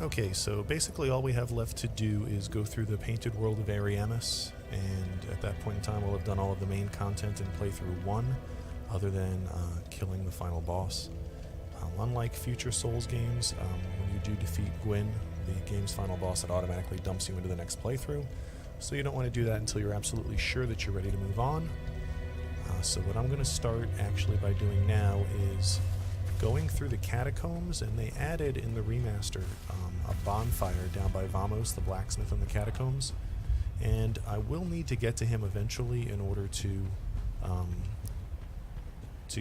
Okay, so basically all we have left to do is go through the Painted World of Ariamis, and at that point in time we'll have done all of the main content in playthrough 1, other than killing the final boss. Unlike future Souls games, when you do defeat Gwyn, the game's final boss, it automatically dumps you into the next playthrough, so you don't want to do that until you're absolutely sure that you're ready to move on. So what I'm going to start actually by doing now is going through the catacombs, and they added in the remaster a bonfire down by Vamos, the blacksmith in the catacombs, and I will need to get to him eventually in order to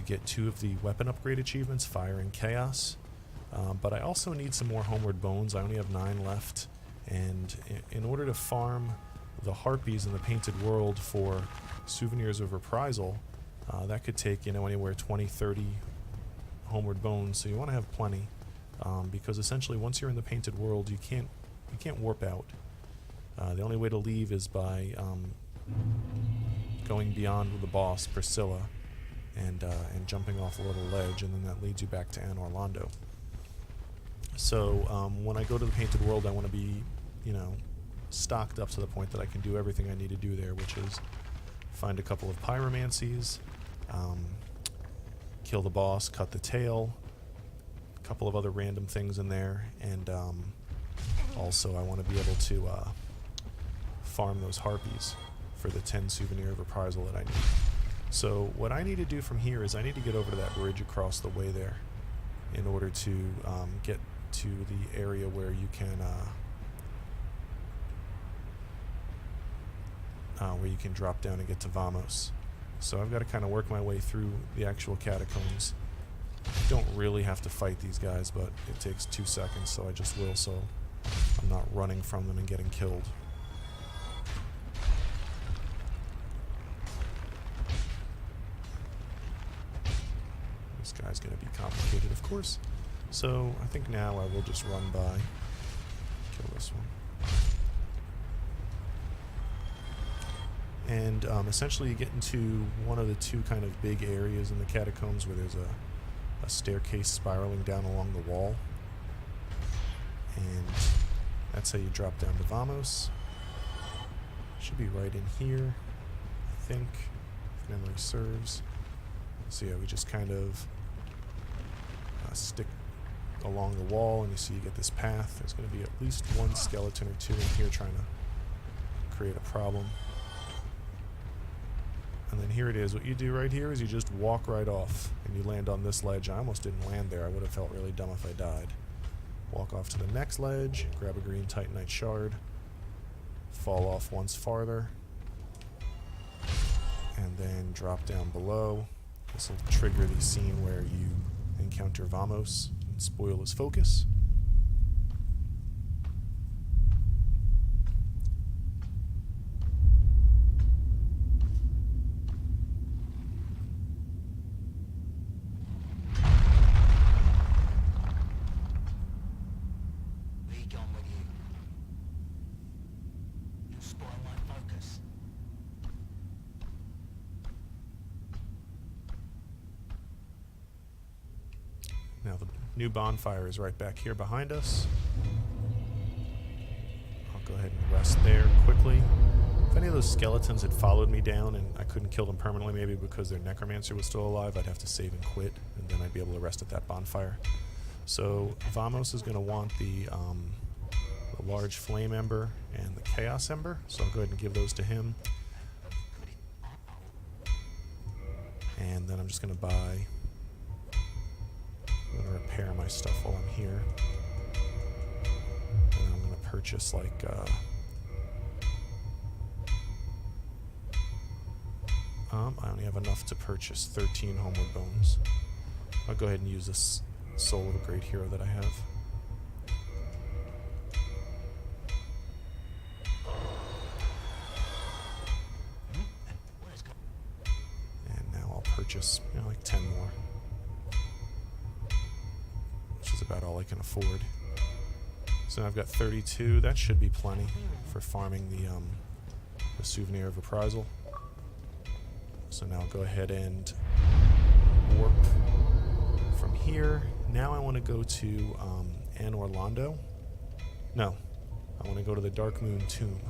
get 2 of the weapon upgrade achievements, Fire and Chaos, but I also need some more Homeward Bones. I only have 9 left, and in order to farm the Harpies in the Painted World for Souvenirs of Reprisal, that could take, anywhere 20-30 Homeward Bones, so you want to have plenty, because essentially once you're in the Painted World, you can't warp out. The only way to leave is by going beyond the boss, Priscilla, and jumping off a little ledge, and then that leads you back to Anne Orlando. So when I go to the Painted World, I want to be, stocked up to the point that I can do everything I need to do there, which is find a couple of pyromancies, kill the boss, cut the tail, a couple of other random things in there, and also I want to be able to farm those Harpies for the 10 Souvenir of Reprisal that I need. So what I need to do from here is I need to get over to that bridge across the way there in order to get to the area where you can drop down and get to Vamos. So I've got to kind of work my way through the actual catacombs. I don't really have to fight these guys, but it takes 2 seconds, so I just will, so I'm not running from them and getting killed. This guy's going to be complicated, of course. So I think now I will just run by, kill this one. And essentially you get into one of the 2 kind of big areas in the catacombs where there's a staircase spiraling down along the wall. And that's how you drop down to Vamos. Should be right in here, I think, if memory serves. So yeah, we just kind of stick along the wall, and you see you get this path. There's going to be at least 1 skeleton or 2 in here trying to create a problem. And then here it is. What you do right here is you just walk right off, and you land on this ledge. I almost didn't land there. I would have felt really dumb if I died. Walk off to the next ledge, grab a green Titanite shard, fall off once farther, and then drop down below. This will trigger the scene where you encounter Vamos and spoil his focus. Now the new bonfire is right back here behind us. I'll go ahead and rest there quickly. If any of those skeletons had followed me down and I couldn't kill them permanently, maybe because their necromancer was still alive, I'd have to save and quit, and then I'd be able to rest at that bonfire. So Vamos is going to want the large flame ember and the chaos ember, so I'll go ahead and give those to him. And then I'm just going to buy... I'm going to repair my stuff while I'm here. And I'm going to purchase like I only have enough to purchase 13 Homeward Bones. I'll go ahead and use this Soul of a Great Hero that I have. And now I'll purchase like 10 more. About all I can afford. So now I've got 32. That should be plenty for farming the Souvenir of Reprisal. So now I'll go ahead and warp from here. Now I want to go to Anne Orlando No. I want to go to the Dark Moon Tomb.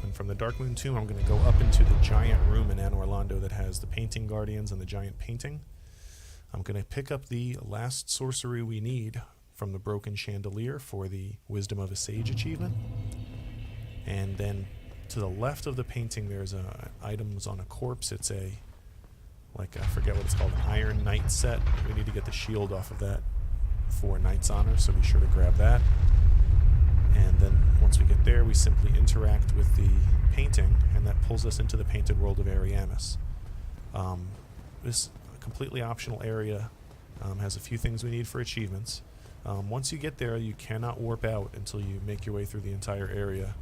And from the Dark Moon Tomb, I'm going to go up into the giant room in Anor Londo that has the painting guardians and the giant painting. I'm going to pick up the last sorcery we need from the Broken Chandelier for the Wisdom of a Sage achievement. And then to the left of the painting, there's items on a corpse. It's a, like, I forget what it's called, an Iron Knight set. We need to get the shield off of that for Knight's Honor, so be sure to grab that. And then once we get there, we simply interact with the painting, and that pulls us into the Painted World of Ariamis. This completely optional area has a few things we need for achievements. Once you get there, you cannot warp out until you make your way through the entire area.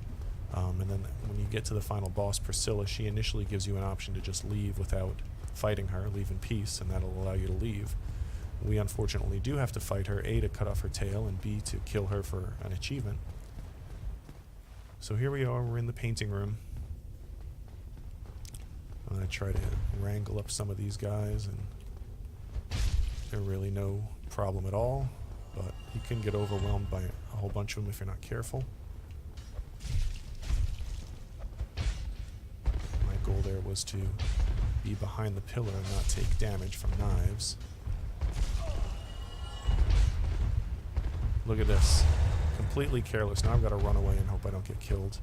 And then when you get to the final boss, Priscilla, she initially gives you an option to just leave without fighting her, leave in peace, and that'll allow you to leave. We unfortunately do have to fight her, A, to cut off her tail, and B, to kill her for an achievement. So here we are, we're in the painting room. I'm going to try to wrangle up some of these guys, and they're really no problem at all, but you can get overwhelmed by a whole bunch of them if you're not careful. My goal there was to be behind the pillar and not take damage from knives. Look at this. Completely careless. Now I've got to run away and hope I don't get killed.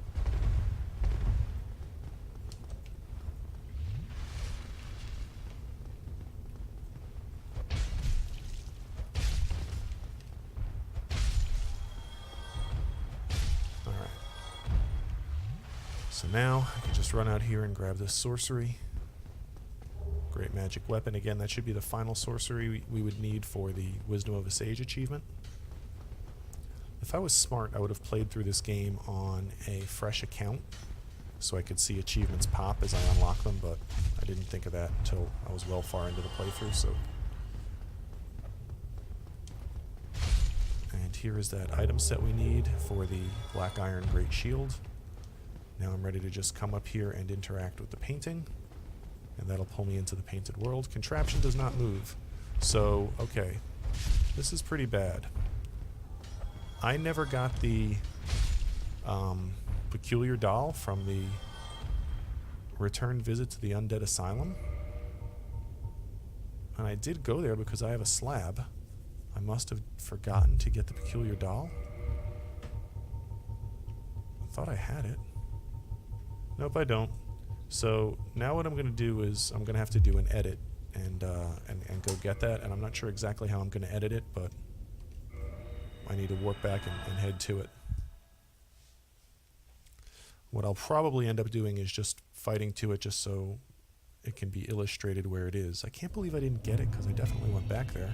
Alright. So now I can just run out here and grab this sorcery. Great magic weapon. Again, that should be the final sorcery we would need for the Wisdom of a Sage achievement. If I was smart, I would have played through this game on a fresh account so I could see achievements pop as I unlock them, but I didn't think of that until I was well far into the playthrough. So, and here is that item set we need for the Black Iron Great Shield. Now I'm ready to just come up here and interact with the painting, and that'll pull me into the Painted World. Contraption does not move, so okay, this is pretty bad. I never got the peculiar doll from the return visit to the Undead Asylum. And I did go there because I have a slab. I must have forgotten to get the peculiar doll. I thought I had it. Nope, I don't. So now what I'm going to do is I'm going to have to do an edit and go get that. And I'm not sure exactly how I'm going to edit it, but I need to warp back and head to it. What I'll probably end up doing is just fighting to it just so it can be illustrated where it is. I can't believe I didn't get it because I definitely went back there.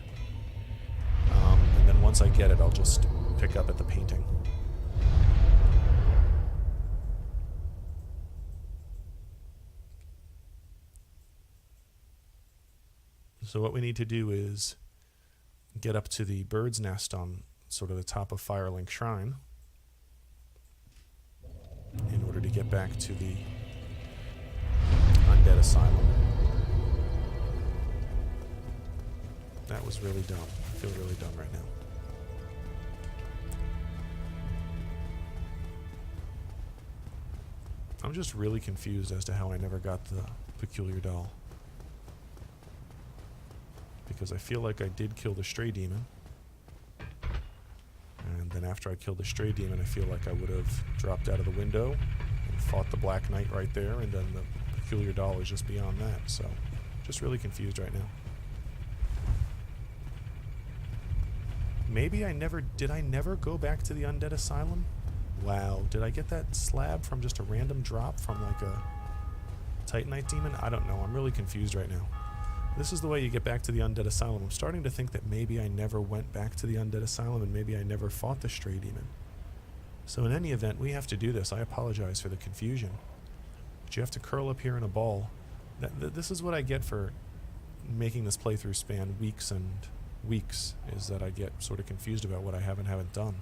And then once I get it, I'll just pick up at the painting. So what we need to do is get up to the bird's nest on sort of the top of Firelink Shrine in order to get back to the Undead Asylum. That was really dumb. I feel really dumb right now. I'm just really confused as to how I never got the peculiar doll. Because I feel like I did kill the stray demon. And then after I killed the stray demon, I feel like I would have dropped out of the window and fought the Black Knight right there, and then the peculiar doll is just beyond that. So, just really confused right now. Maybe I never... Did I never go back to the Undead Asylum? Wow. Did I get that slab from just a random drop from like a Titanite demon? I don't know. I'm really confused right now. This is the way you get back to the Undead Asylum. I'm starting to think that maybe I never went back to the Undead Asylum and maybe I never fought the stray demon. So in any event, we have to do this. I apologize for the confusion. But you have to curl up here in a ball. This is what I get for making this playthrough span weeks and weeks, is that I get sort of confused about what I have and haven't done.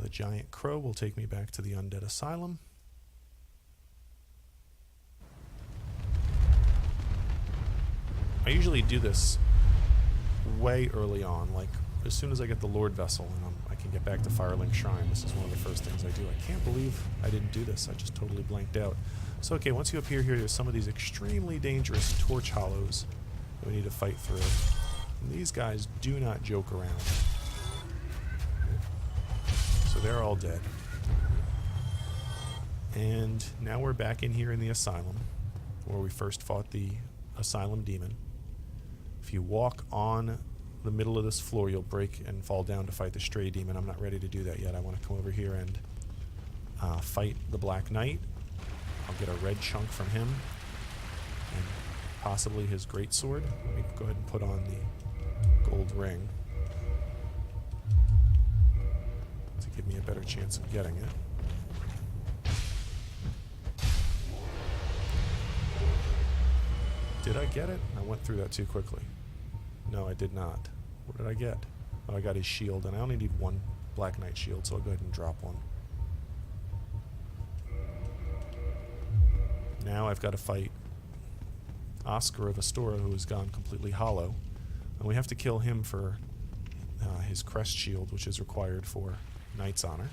a giant crow will take me back to the Undead Asylum. I usually do this way early on, like as soon as I get the Lord Vessel and I can get back to Firelink Shrine. This is one of the first things I do. I can't believe I didn't do this. I just totally blanked out. So okay, once you appear here, there's some of these extremely dangerous torch hollows that we need to fight through. And these guys do not joke around. So they're all dead. And now we're back in here in the Asylum, where we first fought the Asylum Demon. If you walk on the middle of this floor, you'll break and fall down to fight the Stray Demon. I'm not ready to do that yet. I want to come over here and fight the Black Knight. I'll get a red chunk from him, and possibly his greatsword. Let me go ahead and put on the gold ring to give me a better chance of getting it. Did I get it? I went through that too quickly. No, I did not. What did I get? Oh, I got his shield, and I only need one Black Knight shield, so I'll go ahead and drop one. Now I've got to fight Oscar of Astora, who has gone completely hollow. And we have to kill him for his crest shield, which is required for Knight's Honor.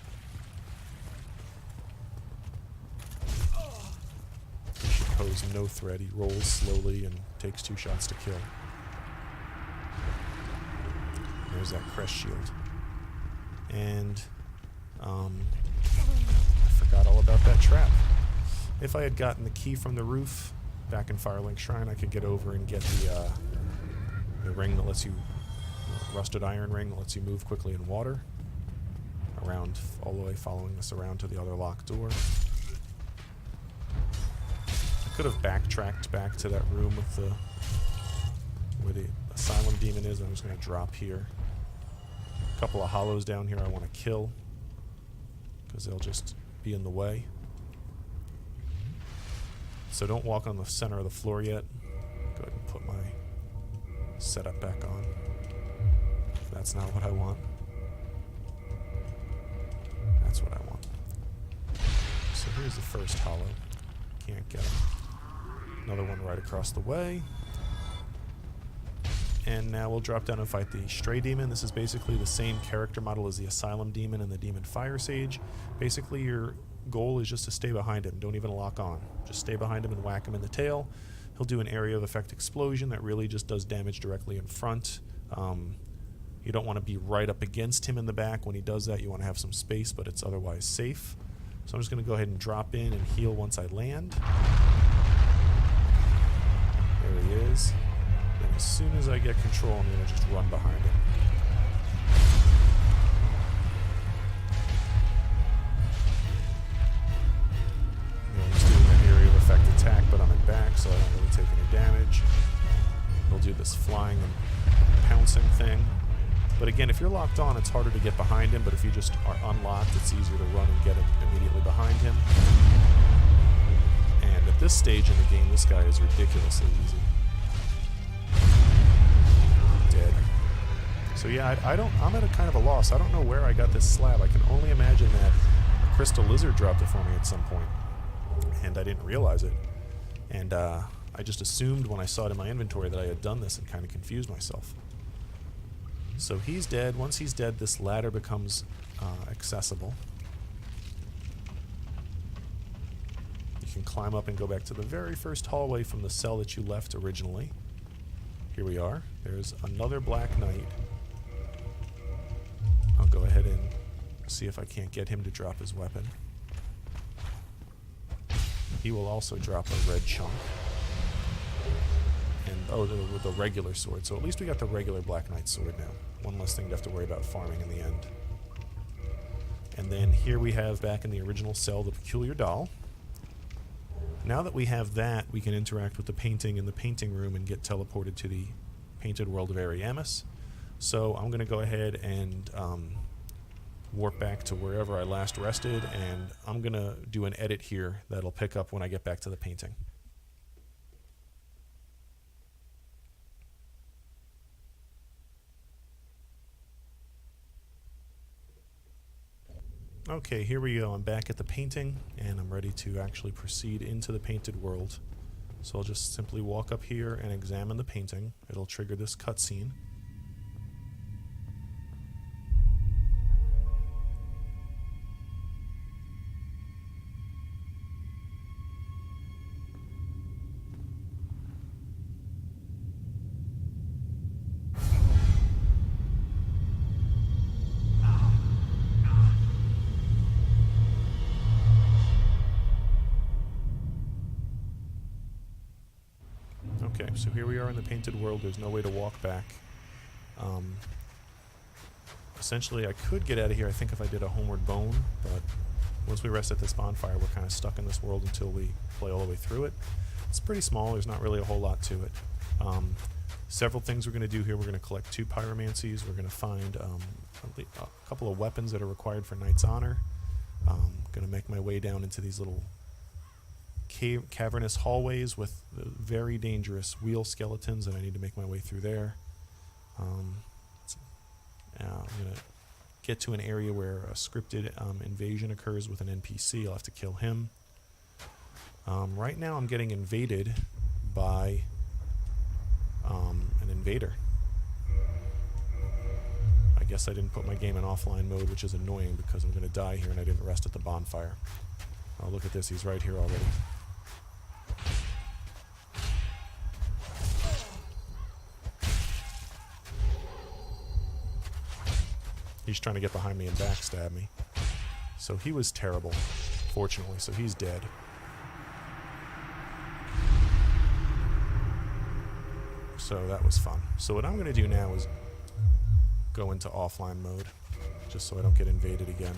He should pose no threat. He rolls slowly and takes 2 shots to kill. There's that crest shield. And I forgot all about that trap. If I had gotten the key from the roof back in Firelink Shrine, I could get over and get the ring that lets you, rusted iron ring that lets you move quickly in water, around all the way, following this around to the other locked door. I could have backtracked back to that room with where the Asylum Demon is. I'm just going to drop here. A couple of hollows down here I want to kill, because they'll just be in the way. So don't walk on the center of the floor yet. Go ahead and put my setup back on. That's not what I want. That's what I want. So here's the first hollow. Can't get him. Another one right across the way. And now we'll drop down and fight the Stray Demon. This is basically the same character model as the Asylum Demon and the Demon Fire Sage. Basically, your goal is just to stay behind him. Don't even lock on. Just stay behind him and whack him in the tail. He'll do an area of effect explosion that really just does damage directly in front. You don't want to be right up against him in the back. When he does that, you want to have some space, but it's otherwise safe. So I'm just going to go ahead and drop in and heal once I land. There he is. And as soon as I get control, I'm going to just run behind him. He's doing an area of effect attack, but I'm in back, so I don't really take any damage. He'll do this flying and pouncing thing. But again, if you're locked on, it's harder to get behind him, but if you just are unlocked, it's easier to run and get immediately behind him. And at this stage in the game, this guy is ridiculously easy. Dead. So yeah, I'm at a kind of a loss. I don't know where I got this slab. I can only imagine that a crystal lizard dropped it for me at some point, and I didn't realize it. And I just assumed when I saw it in my inventory that I had done this and kind of confused myself. So he's dead. Once he's dead, this ladder becomes accessible. You can climb up and go back to the very first hallway from the cell that you left originally. Here we are. There's another Black Knight. I'll go ahead and see if I can't get him to drop his weapon. He will also drop a red chunk. And with the regular sword. So at least we got the regular Black Knight sword now. One less thing to have to worry about farming in the end. And then here we have, back in the original cell, the Peculiar Doll. Now that we have that, we can interact with the painting in the painting room and get teleported to the Painted World of Ariamis. So I'm going to go ahead and warp back to wherever I last rested, and I'm going to do an edit here that'll pick up when I get back to the painting. Okay, here we go. I'm back at the painting, and I'm ready to actually proceed into the painted world. So I'll just simply walk up here and examine the painting. It'll trigger this cutscene. Okay, so here we are in the painted world. There's no way to walk back. Essentially, I could get out of here, I think, if I did a homeward bone, but once we rest at this bonfire, we're kind of stuck in this world until we play all the way through it. It's pretty small. There's not really a whole lot to it. Several things we're going to do here. We're going to collect 2 pyromancies. We're going to find a couple of weapons that are required for Knight's Honor. Going to make my way down into these little cavernous hallways with very dangerous wheel skeletons, and I need to make my way through there. I'm going to get to an area where a scripted invasion occurs with an NPC. I'll have to kill him. Right now I'm getting invaded by an invader. I guess I didn't put my game in offline mode, which is annoying because I'm going to die here and I didn't rest at the bonfire. Oh, look at this. He's right here already. He's trying to get behind me and backstab me. So he was terrible, fortunately, so he's dead. So that was fun. So what I'm going to do now is go into offline mode, just so I don't get invaded again.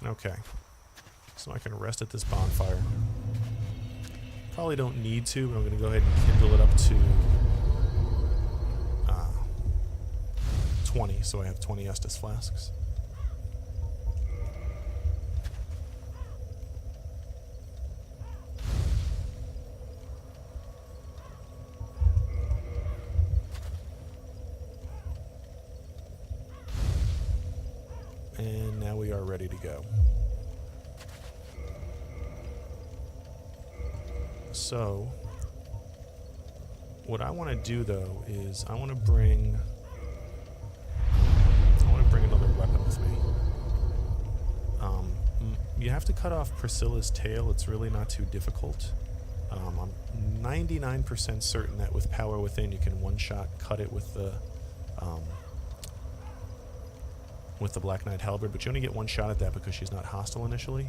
Okay, so I can rest at this bonfire. Probably don't need to, but I'm going to go ahead and kindle it up to 20, so I have 20 Estus flasks. And now we are ready to go. So, what I want to do though is I want to bring another weapon with me. You have to cut off Priscilla's tail. It's really not too difficult. I'm 99% certain that with Power Within you can one-shot cut it with the Black Knight Halberd, but you only get one shot at that because she's not hostile initially.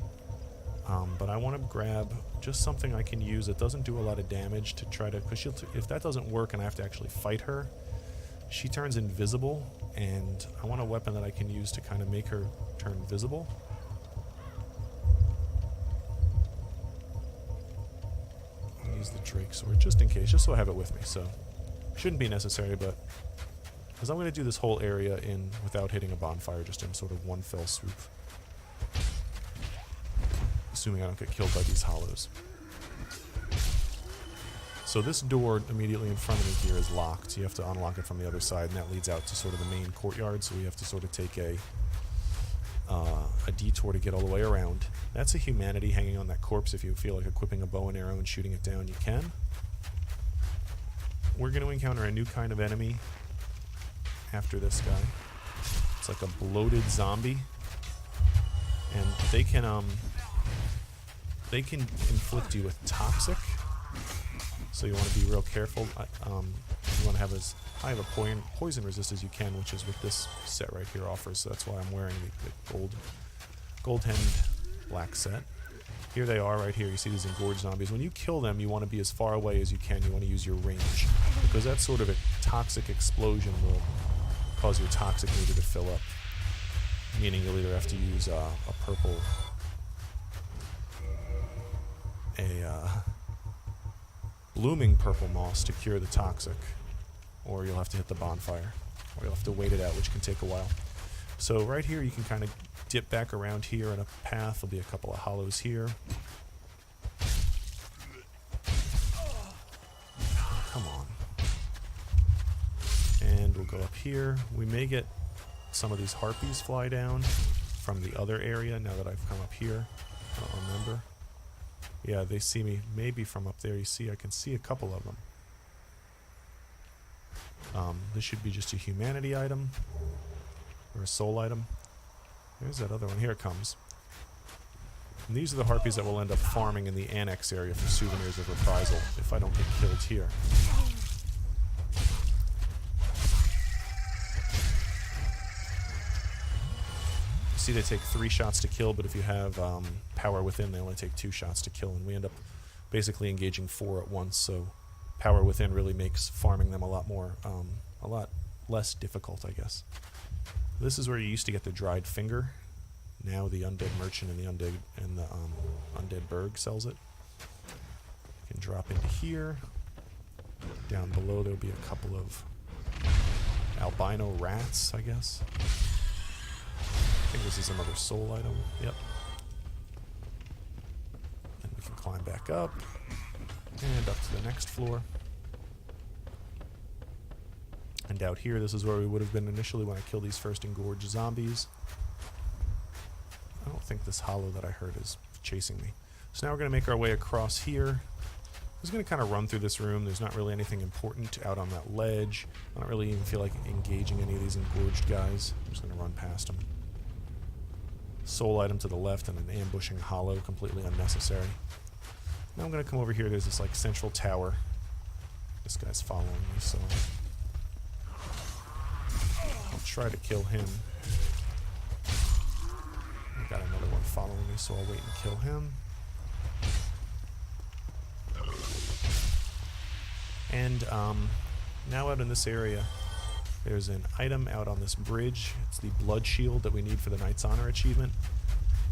But I want to grab just something I can use that doesn't do a lot of damage to try to, because if that doesn't work and I have to actually fight her, she turns invisible, and I want a weapon that I can use to kind of make her turn visible. I'll use the Drake Sword just in case, just so I have it with me. So shouldn't be necessary, but because I'm going to do this whole area without hitting a bonfire, just in sort of one fell swoop. Assuming I don't get killed by these hollows. So this door immediately in front of me here is locked. You have to unlock it from the other side, and that leads out to sort of the main courtyard, so we have to sort of take a detour to get all the way around. That's a humanity hanging on that corpse. If you feel like equipping a bow and arrow and shooting it down, you can. We're going to encounter a new kind of enemy after this guy. It's like a bloated zombie, and they can inflict you with toxic, so you want to be real careful. You want to have as high of a poison resist as you can, which is what this set right here offers, so that's why I'm wearing the gold-hemmed black set. Here they are right here. You see these engorged zombies. When you kill them, you want to be as far away as you can. You want to use your range, because that sort of a toxic explosion will cause your toxic meter to fill up. Meaning you'll either have to use a blooming purple moss to cure the toxic, or you'll have to hit the bonfire, or you'll have to wait it out, which can take a while. So right here you can kind of dip back around here in a path. There'll be a couple of hollows here. Come on. And we'll go up here. We may get some of these harpies fly down from the other area now that I've come up here. I don't remember. Yeah, they see me maybe from up there. You see, I can see a couple of them. This should be just a humanity item. Or a soul item. There's that other one. Here it comes. And these are the harpies that will end up farming in the annex area for souvenirs of reprisal if I don't get killed here. See, they take 3 shots to kill, but if you have power within, they only take 2 shots to kill, and we end up basically engaging 4 at once. So power within really makes farming them a lot less difficult, I guess. This is where you used to get the dried finger. Now the undead merchant and the undead burg sells it. You can drop into here. Down below there'll be a couple of albino rats, I guess. I think this is another soul item. Yep. And we can climb back up and up to the next floor. And out here, this is where we would have been initially when I killed these first engorged zombies. I don't think this hollow that I heard is chasing me. So now we're going to make our way across here. I'm just going to kind of run through this room. There's not really anything important out on that ledge. I don't really even feel like engaging any of these engorged guys. I'm just going to run past them. Soul item to the left and an ambushing hollow, completely unnecessary. Now I'm going to come over here. There's this like central tower. This guy's following me, so I'll try to kill him. I've got another one following me, so I'll wait and kill him. And now out in this area, there's an item out on this bridge. It's the blood shield that we need for the Knight's Honor achievement.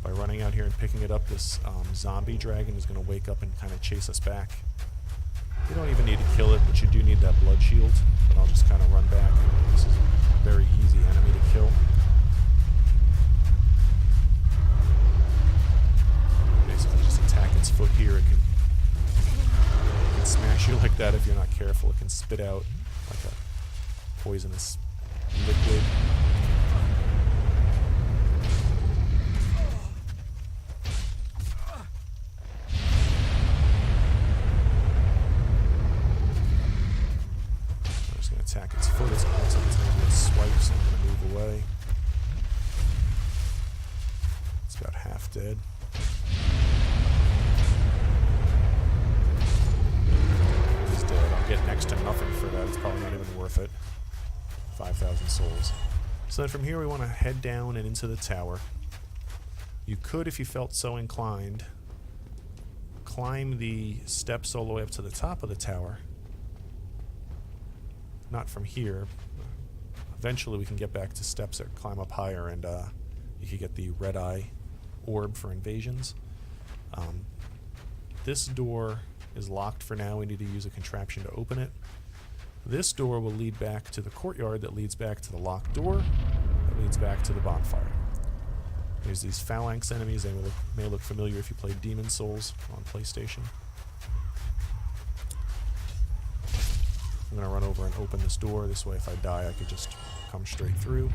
By running out here and picking it up, this zombie dragon is going to wake up and kind of chase us back. You don't even need to kill it, but you do need that blood shield. But I'll just kind of run back. This is a very easy enemy to kill. Basically just attack its foot here. It can smash you like that if you're not careful. It can spit out like a poisonous liquid. I'm just going to attack its foot. It's going to do a swipe, so I'm going to move away. It's about half dead. He's dead. I'll get next to nothing for that. It's probably not even worth it. 5,000 souls. So then from here we want to head down and into the tower. You could, if you felt so inclined, climb the steps all the way up to the top of the tower. Not from here. Eventually we can get back to steps that climb up higher, and you can get the red eye orb for invasions. This door is locked for now. We need to use a contraption to open it. This door will lead back to the courtyard that leads back to the locked door that leads back to the bonfire. There's these phalanx enemies. They may look familiar if you played Demon Souls on PlayStation. I'm going to run over and open this door. This way if I die I could just come straight through.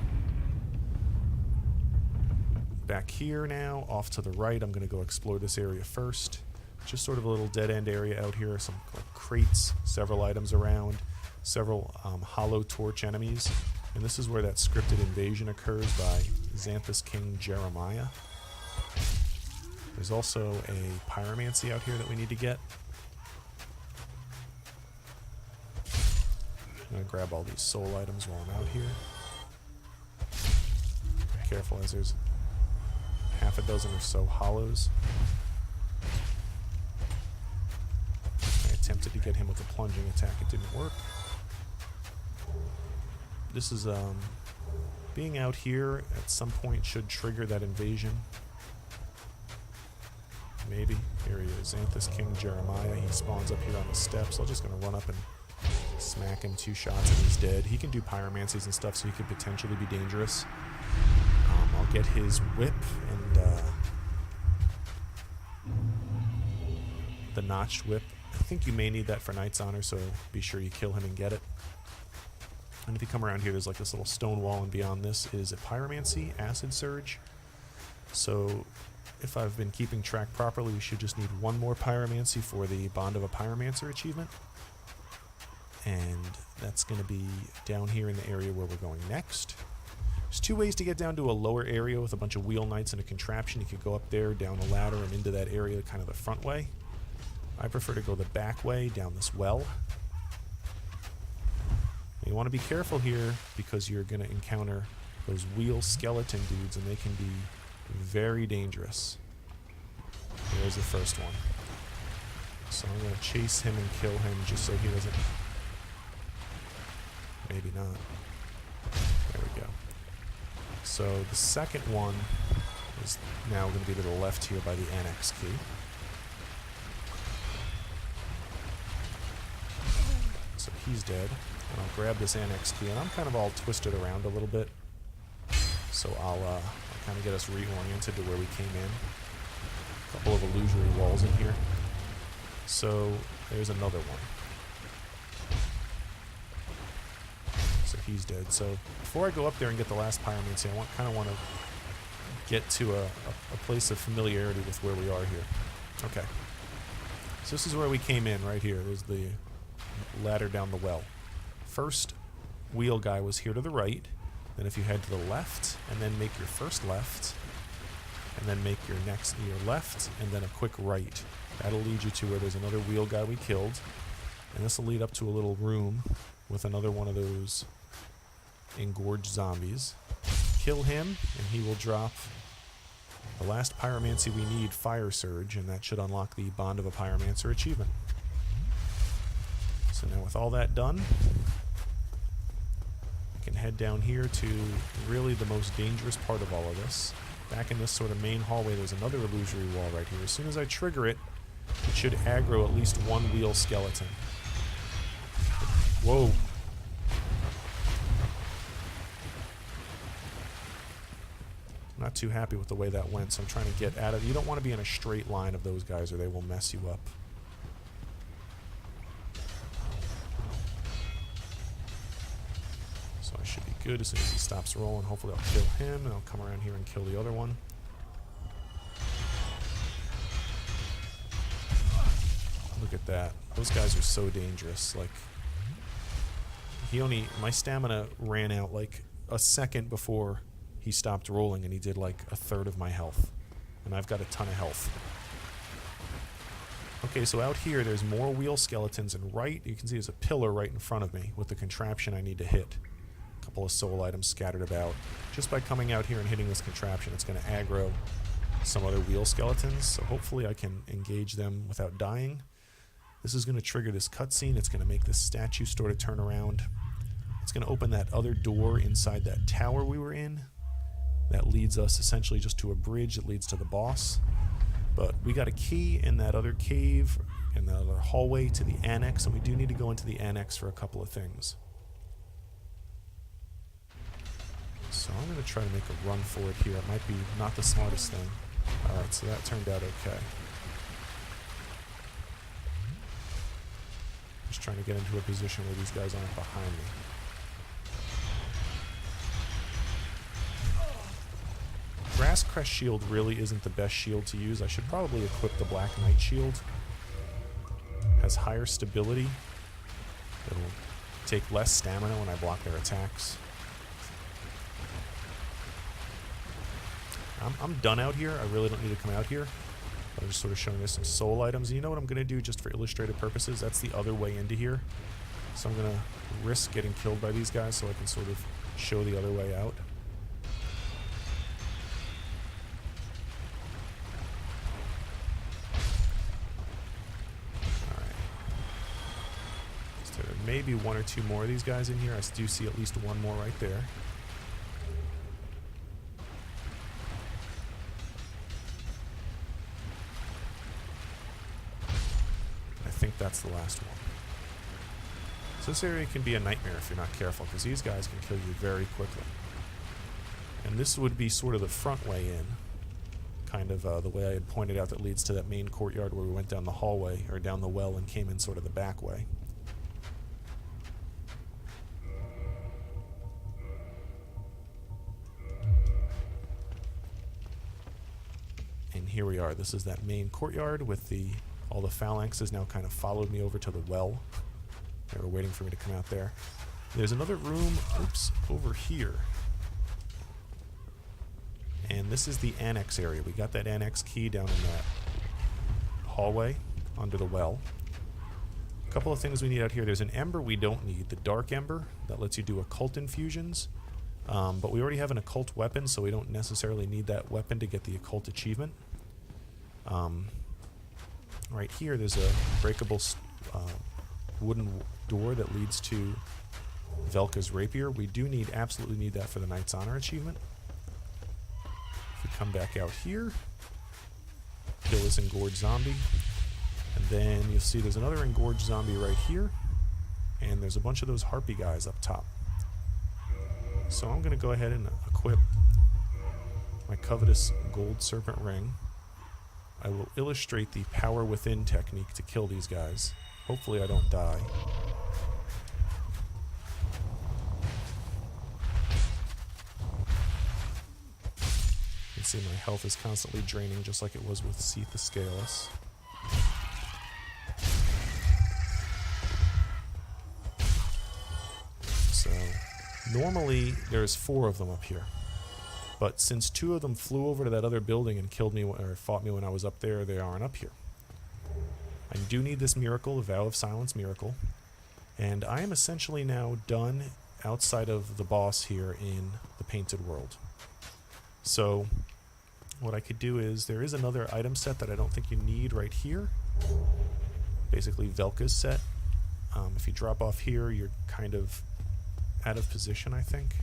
Back here now, off to the right, I'm going to go explore this area first. Just sort of a little dead-end area out here. Some like crates, several items around. Several hollow torch enemies, and this is where that scripted invasion occurs by Xanthus King Jeremiah. There's also a pyromancy out here that we need to get. I'm going to grab all these soul items while I'm out here. Careful, as there's half a dozen or so hollows. I attempted to get him with a plunging attack. It didn't work. this is being out here at some point should trigger that invasion. Maybe. Here he is, Xanthus King Jeremiah. He spawns up here on the steps. I'm just going to run up and smack him 2 shots and he's dead. He can do pyromancies and stuff, so he could potentially be dangerous. I'll get his whip and the notched whip. I think you may need that for Knight's Honor, so be sure you kill him and get it. And if you come around here, there's like this little stone wall, and beyond this is a pyromancy, acid surge. So if I've been keeping track properly, we should just need 1 more pyromancy for the Bond of a Pyromancer achievement. And that's going to be down here in the area where we're going next. There's 2 ways to get down to a lower area with a bunch of wheel knights and a contraption. You could go up there, down a ladder, and into that area, kind of the front way. I prefer to go the back way, down this well. You want to be careful here because you're going to encounter those wheel skeleton dudes, and they can be very dangerous. There's the first one. So I'm going to chase him and kill him just so he doesn't... Maybe not. There we go. So the second one is now going to be to the left here by the annex key. So he's dead. And I'll grab this annex key, and I'm kind of all twisted around a little bit. So I'll kind of get us reoriented to where we came in. A couple of illusory walls in here. So there's another one. So he's dead. So before I go up there and get the last pyromancy, I kind of want to get to a place of familiarity with where we are here. Okay. So this is where we came in, right here. There's the ladder down the well. First wheel guy was here to the right. Then if you head to the left, and then make your first left, and then make your left, and then a quick right. That'll lead you to where there's another wheel guy we killed. And this will lead up to a little room with another one of those engorged zombies. Kill him, and he will drop the last pyromancy we need, Fire Surge, and that should unlock the Bond of a Pyromancer achievement. So now with all that done, I can head down here to really the most dangerous part of all of this. Back in this sort of main hallway, there's another illusory wall right here. As soon as I trigger it, it should aggro at least 1 wheel skeleton. Whoa. I'm not too happy with the way that went, so I'm trying to get out of it. You don't want to be in a straight line of those guys or they will mess you up. So I should be good as soon as he stops rolling. Hopefully I'll kill him, and I'll come around here and kill the other one. Look at that. Those guys are so dangerous. Like, my stamina ran out like a second before he stopped rolling, and he did like 1/3 of my health. And I've got a ton of health. Okay, so out here there's more wheel skeletons, and right, you can see there's a pillar right in front of me with the contraption I need to hit. A couple of soul items scattered about. Just by coming out here and hitting this contraption, it's going to aggro some other wheel skeletons, so hopefully I can engage them without dying. This is going to trigger this cutscene. It's going to make this statue sort of turn around. It's going to open that other door inside that tower we were in. That leads us essentially just to a bridge that leads to the boss. But we got a key in that other cave, in that other hallway to the annex, and we do need to go into the annex for a couple of things. So I'm going to try to make a run for it here. It might be not the smartest thing. Alright, so that turned out okay. Just trying to get into a position where these guys aren't behind me. Grass Crest Shield really isn't the best shield to use. I should probably equip the Black Knight Shield. Has higher stability. It'll take less stamina when I block their attacks. I'm done out here. I really don't need to come out here. I'm just sort of showing this some soul items. And you know what I'm going to do just for illustrative purposes? That's the other way into here. So I'm going to risk getting killed by these guys so I can sort of show the other way out. maybe one or two more of these guys in here. I do see at least one more right there. I think that's the last one. So this area can be a nightmare if you're not careful, because these guys can kill you very quickly. And this would be sort of the front way in, kind of the way I had pointed out that leads to that main courtyard where we went down the hallway, or down the well and came in sort of the back way. And here we are. This is that main courtyard with all the phalanxes now kind of followed me over to the well. They were waiting for me to come out there. There's another room, oops, over here. And this is the annex area. We got that annex key down in that hallway under the well. A couple of things we need out here. There's an ember we don't need, the dark ember that lets you do occult infusions. But we already have an occult weapon, so we don't necessarily need that weapon to get the occult achievement. Right here, there's a breakable wooden door that leads to Velka's rapier. We do absolutely need that for the Knight's Honor achievement. If we come back out here, kill this engorged zombie, and then you'll see there's another engorged zombie right here, and there's a bunch of those harpy guys up top. So I'm going to go ahead and equip my covetous gold serpent ring. I will illustrate the power within technique to kill these guys. Hopefully I don't die. You can see my health is constantly draining, just like it was with Seath the Scaleless. So, normally there's 4 of them up here. But since 2 of them flew over to that other building and killed me, or fought me when I was up there, they aren't up here. I do need this miracle, the Vow of Silence miracle. And I am essentially now done outside of the boss here in the Painted World. So, what I could do is, there is another item set that I don't think you need right here. Basically Velka's set. If you drop off here, you're kind of out of position, I think.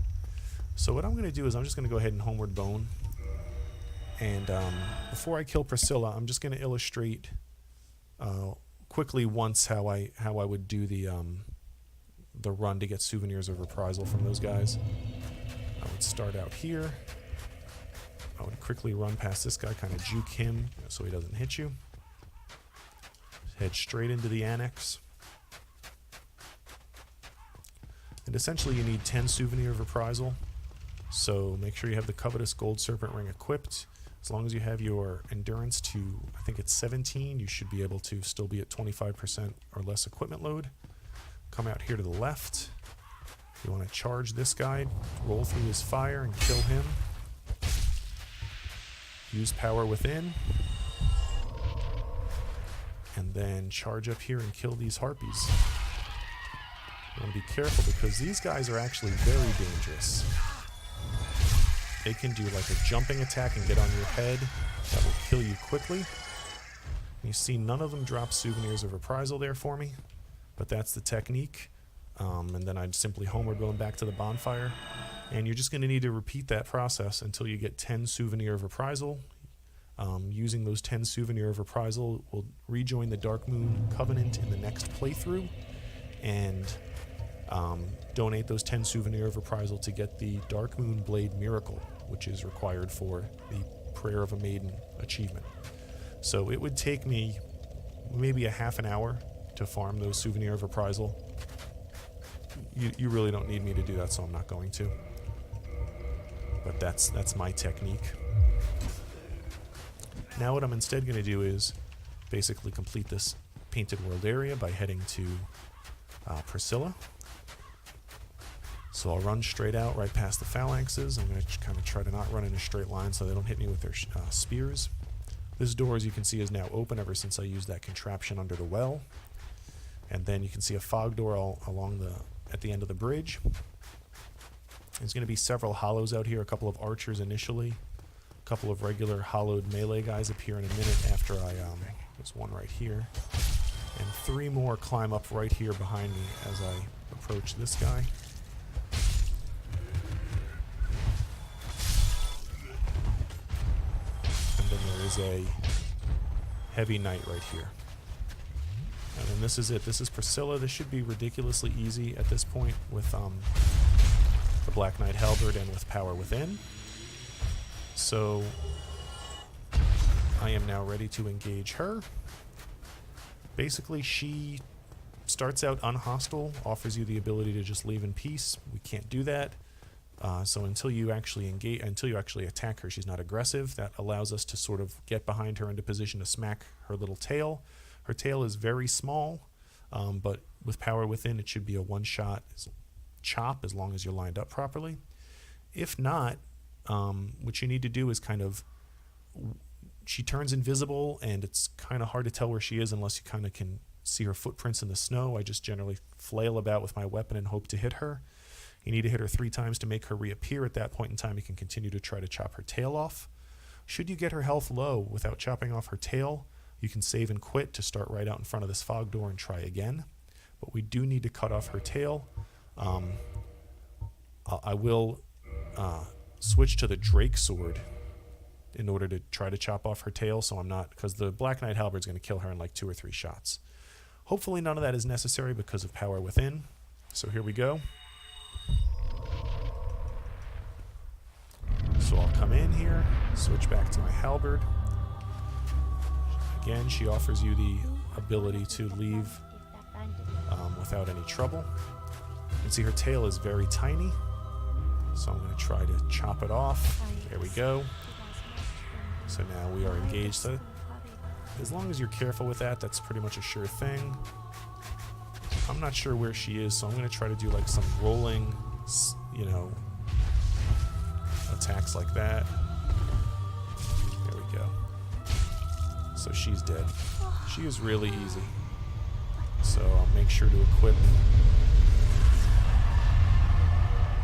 So what I'm going to do is I'm just going to go ahead and Homeward Bone. And before I kill Priscilla, I'm just going to illustrate quickly once how I would do the run to get souvenirs of reprisal from those guys. I would start out here. I would quickly run past this guy, kind of juke him so he doesn't hit you. Head straight into the annex. And essentially you need 10 souvenir of reprisal. So make sure you have the covetous gold serpent ring equipped. As long as you have your endurance to, I think it's 17, you should be able to still be at 25% or less equipment load. Come out here to the left. You want to charge this guy, roll through his fire and kill him. Use power within. And then charge up here and kill these harpies. You want to be careful because these guys are actually very dangerous. They can do like a jumping attack and get on your head. That will kill you quickly. You see none of them drop souvenirs of reprisal there for me, but that's the technique. And then I'd simply Homeward Bone back to the bonfire. And you're just going to need to repeat that process until you get 10 souvenir of reprisal. Using those 10 souvenir of reprisal, we'll rejoin the Dark Moon Covenant in the next playthrough. And donate those 10 souvenir of reprisal to get the Dark Moon Blade Miracle, which is required for the Prayer of a Maiden achievement. So it would take me maybe a half an hour to farm those souvenir of reprisal. You really don't need me to do that, so I'm not going to. But that's my technique. Now what I'm instead going to do is basically complete this Painted World area by heading to Priscilla. So I'll run straight out right past the phalanxes. I'm going to kind of try to not run in a straight line so they don't hit me with their spears. This door, as you can see, is now open ever since I used that contraption under the well. And then you can see a fog door along at the end of the bridge. There's going to be several hollows out here, a couple of archers initially, a couple of regular hollowed melee guys appear in a minute after there's one right here. And 3 more climb up right here behind me as I approach this guy. And then there is a heavy knight right here. And then this is it. This is Priscilla. This should be ridiculously easy at this point with the Black Knight Halberd and with Power Within. So I am now ready to engage her. Basically, she starts out unhostile, offers you the ability to just leave in peace. We can't do that. So until you actually engage, until you actually attack her, she's not aggressive. That allows us to sort of get behind her into position to smack her little tail. Her tail is very small, but with Power Within, it should be a one-shot chop as long as you're lined up properly. If not, what you need to do is kind of, she turns invisible, and it's kind of hard to tell where she is unless you kind of can see her footprints in the snow. I just generally flail about with my weapon and hope to hit her. You need to hit her 3 times to make her reappear. At that point in time, you can continue to try to chop her tail off. Should you get her health low without chopping off her tail, you can save and quit to start right out in front of this fog door and try again. But we do need to cut off her tail. I will switch to the Drake Sword in order to try to chop off her tail, so I'm not, because the Black Knight Halberd is going to kill her in like 2 or 3 shots. Hopefully none of that is necessary because of Power Within. So here we go. So I'll come in here, switch back to my Halberd. Again, she offers you the ability to leave without any trouble. You can see her tail is very tiny, so I'm going to try to chop it off. There we go. So now we are engaged. So as long as you're careful with that, that's pretty much a sure thing. I'm not sure where she is, so I'm going to try to do like some rolling, you know, attacks like that. There we go. So she's dead. She is really easy. So I'll make sure to equip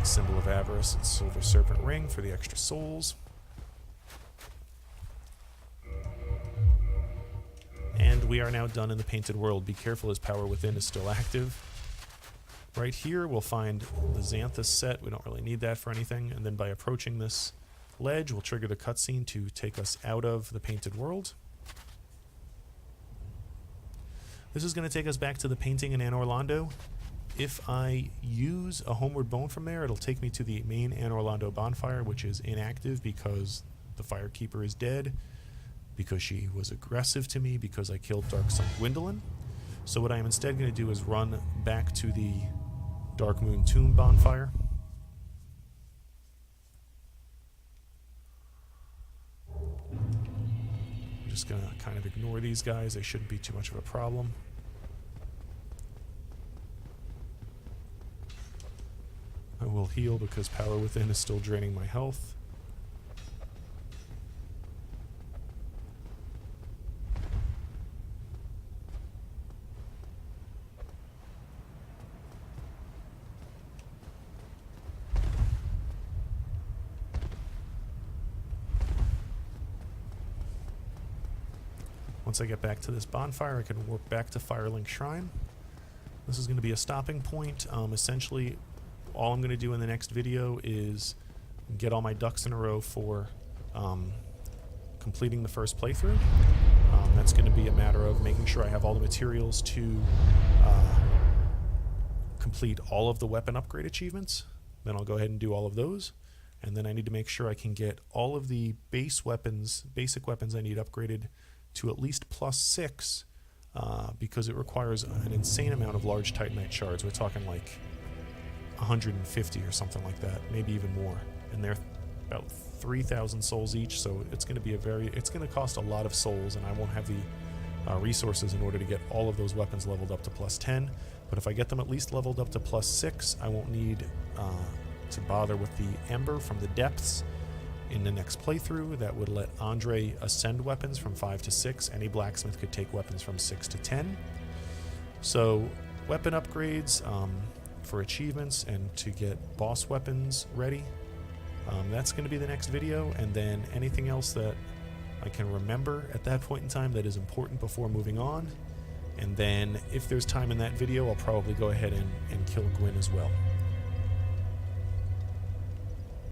the Symbol of Avarice and Silver Serpent Ring for the extra souls. And we are now done in the Painted World. Be careful as Power Within is still active. Right here we'll find the Xanthus set. We don't really need that for anything. And then by approaching this ledge, we'll trigger the cutscene to take us out of the Painted World. This is going to take us back to the painting in Anne Orlando. If I use a Homeward Bone from there, it'll take me to the main Anne Orlando bonfire, which is inactive because the Firekeeper is dead, because she was aggressive to me, because I killed Dark Sun Gwendolyn. So what I am instead going to do is run back to the Dark Moon Tomb bonfire. I'm just going to kind of ignore these guys. They shouldn't be too much of a problem. I will heal because Power Within is still draining my health. Once I get back to this bonfire, I can warp back to Firelink Shrine. This is going to be a stopping point. Essentially, all I'm going to do in the next video is get all my ducks in a row for completing the first playthrough. That's going to be a matter of making sure I have all the materials to complete all of the weapon upgrade achievements. Then I'll go ahead and do all of those. And then I need to make sure I can get all of the basic weapons I need upgraded to at least +6, because it requires an insane amount of large Titanite shards. We're talking like 150 or something like that, maybe even more. And they're about 3,000 souls each, so it's going to be it's going to cost a lot of souls, and I won't have the resources in order to get all of those weapons leveled up to +10. But if I get them at least leveled up to +6, I won't need to bother with the Ember from the Depths in the next playthrough. That would let Andre ascend weapons from 5 to 6. Any blacksmith could take weapons from 6 to 10. So weapon upgrades for achievements and to get boss weapons ready, that's going to be the next video. And then anything else that I can remember at that point in time that is important before moving on, And then if there's time in that video, I'll probably go ahead and kill Gwyn as well.